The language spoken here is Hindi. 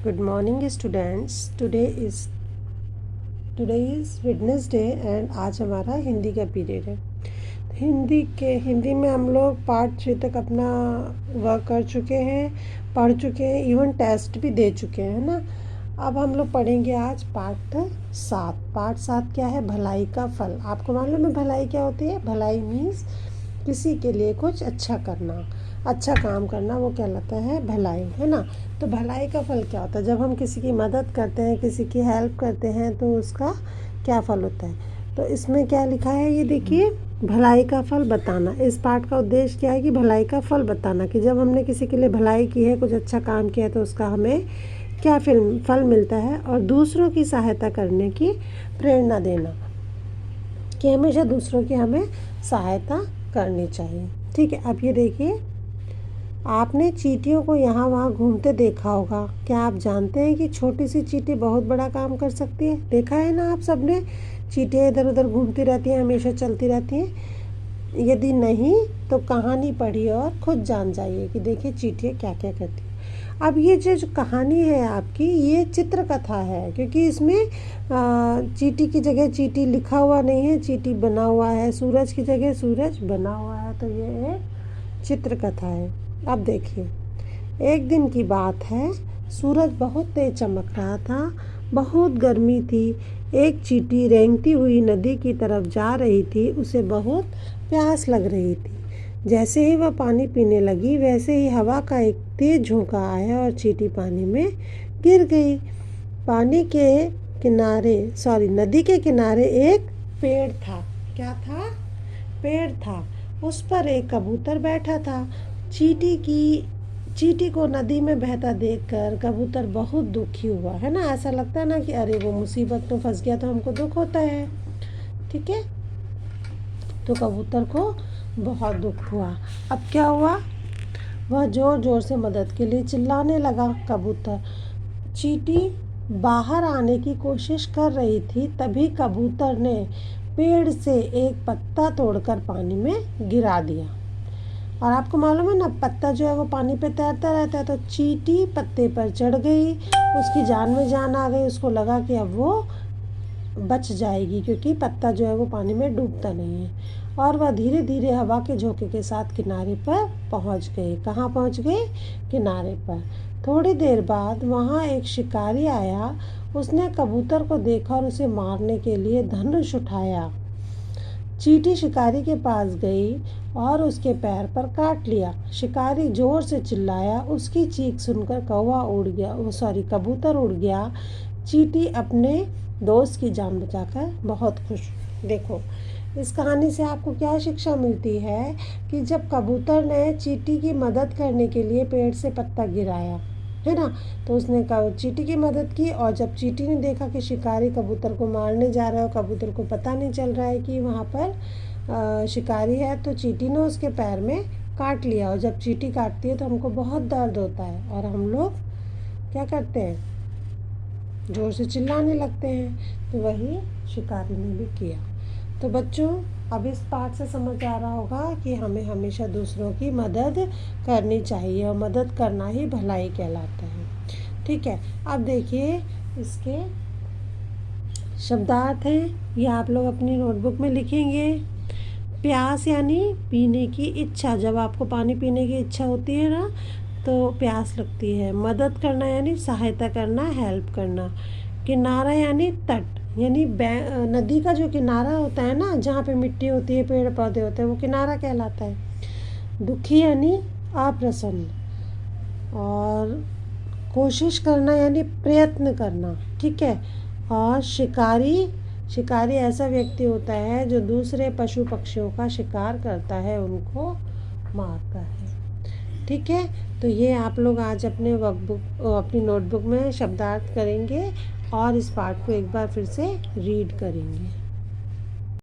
Good morning students. Today is Wednesday and आज हमारा हिंदी का पीरियड है। हिंदी में हम लोग पार्ट 3 तक अपना वर्क कर चुके हैं, पढ़ चुके हैं, इवन टेस्ट भी दे चुके हैं ना। अब हम लोग पढ़ेंगे आज पार्ट 7। पार्ट 7 क्या है? भलाई का फल। आपको मालूम है भलाई क्या होती है? भलाई मीन्स किसी के लिए कुछ अच्छा करना, अच्छा काम करना, वो कहलाता है भलाई, है ना। तो भलाई का फल क्या होता है? जब हम किसी की मदद करते हैं, किसी की हेल्प करते हैं, तो उसका क्या फल होता है? तो इसमें क्या लिखा है ये देखिए, भलाई का फल बताना। इस पाठ का उद्देश्य क्या है कि भलाई का फल बताना, कि जब हमने किसी के लिए भलाई की है, कुछ अच्छा काम किया है, तो उसका हमें क्या फल मिलता है। और दूसरों की सहायता करने की प्रेरणा देना, कि हमेशा दूसरों की हमें सहायता करनी चाहिए। ठीक है, अब ये देखिए, आपने चींटियों को यहाँ वहाँ घूमते देखा होगा। क्या आप जानते हैं कि छोटी सी चींटी बहुत बड़ा काम कर सकती है? देखा है ना आप सबने, चींटियाँ इधर उधर घूमती रहती हैं, हमेशा चलती रहती हैं। यदि नहीं तो कहानी पढ़िए और खुद जान जाइए कि देखिए चींटियाँ क्या क्या करती हैं। अब ये जो कहानी है आपकी, ये चित्र कथा है, क्योंकि इसमें चींटी की जगह चींटी लिखा हुआ नहीं है, चींटी बना हुआ है। सूरज की जगह सूरज बना हुआ है, तो ये एक चित्र कथा है। अब देखिए, एक दिन की बात है, सूरज बहुत तेज चमक रहा था, बहुत गर्मी थी। एक चींटी रेंगती हुई नदी की तरफ जा रही थी। उसे बहुत प्यास लग रही थी। जैसे ही वह पानी पीने लगी, वैसे ही हवा का एक तेज झोंका आया और चींटी पानी में गिर गई। नदी के किनारे एक पेड़ था। क्या था? पेड़ था। उस पर एक कबूतर बैठा था। चींटी को नदी में बहता देखकर कबूतर बहुत दुखी हुआ, है ना। ऐसा लगता है ना कि अरे वो मुसीबत में फंस गया, तो हमको दुख होता है, ठीक है। तो कबूतर को बहुत दुख हुआ। अब क्या हुआ? वह जोर जोर से मदद के लिए चिल्लाने लगा। चींटी बाहर आने की कोशिश कर रही थी, तभी कबूतर ने पेड़ से एक पत्ता तोड़कर पानी में गिरा दिया। और आपको मालूम है ना, पत्ता जो है वो पानी पे तैरता रहता है। तो चींटी पत्ते पर चढ़ गई, उसकी जान में जान आ गई। उसको लगा कि अब वो बच जाएगी, क्योंकि पत्ता जो है वो पानी में डूबता नहीं है। और वह धीरे धीरे हवा के झोंके के साथ किनारे पर पहुंच गई। कहाँ पहुंच गई? किनारे पर। थोड़ी देर बाद वहाँ एक शिकारी आया। उसने कबूतर को देखा और उसे मारने के लिए धनुष उठाया। चींटी शिकारी के पास गई और उसके पैर पर काट लिया। शिकारी जोर से चिल्लाया। उसकी चीख सुनकर कबूतर उड़ गया। चींटी अपने दोस्त की जान बचाकर बहुत खुश। देखो, इस कहानी से आपको क्या शिक्षा मिलती है कि जब कबूतर ने चींटी की मदद करने के लिए पेड़ से पत्ता गिराया, है ना, तो उसने चींटी की मदद की। और जब चींटी ने देखा कि शिकारी कबूतर को मारने जा रहा है, कबूतर को पता नहीं चल रहा है कि वहाँ पर शिकारी है, तो चींटी ने उसके पैर में काट लिया। और जब चींटी काटती है तो हमको बहुत दर्द होता है, और हम लोग क्या करते हैं? जोर से चिल्लाने लगते हैं। तो वही शिकारी ने भी किया। तो बच्चों, अब इस पाठ से समझ आ रहा होगा कि हमें हमेशा दूसरों की मदद करनी चाहिए, और मदद करना ही भलाई कहलाता है, ठीक है। अब देखिए, इसके शब्दार्थ हैं, ये आप लोग अपनी नोटबुक में लिखेंगे। प्यास यानी पीने की इच्छा। जब आपको पानी पीने की इच्छा होती है ना, तो प्यास लगती है। मदद करना यानी सहायता करना, हेल्प करना। किनारा यानी तट, यानी नदी का जो किनारा होता है ना, जहाँ पे मिट्टी होती है, पेड़ पौधे होते हैं, वो किनारा कहलाता है। दुखी यानी अप्रसन्न। और कोशिश करना यानी प्रयत्न करना, ठीक है। और शिकारी ऐसा व्यक्ति होता है जो दूसरे पशु पक्षियों का शिकार करता है, उनको मारता है, ठीक है। तो ये आप लोग आज अपनी नोटबुक में शब्दार्थ करेंगे और इस पाठ को एक बार फिर से रीड करेंगे।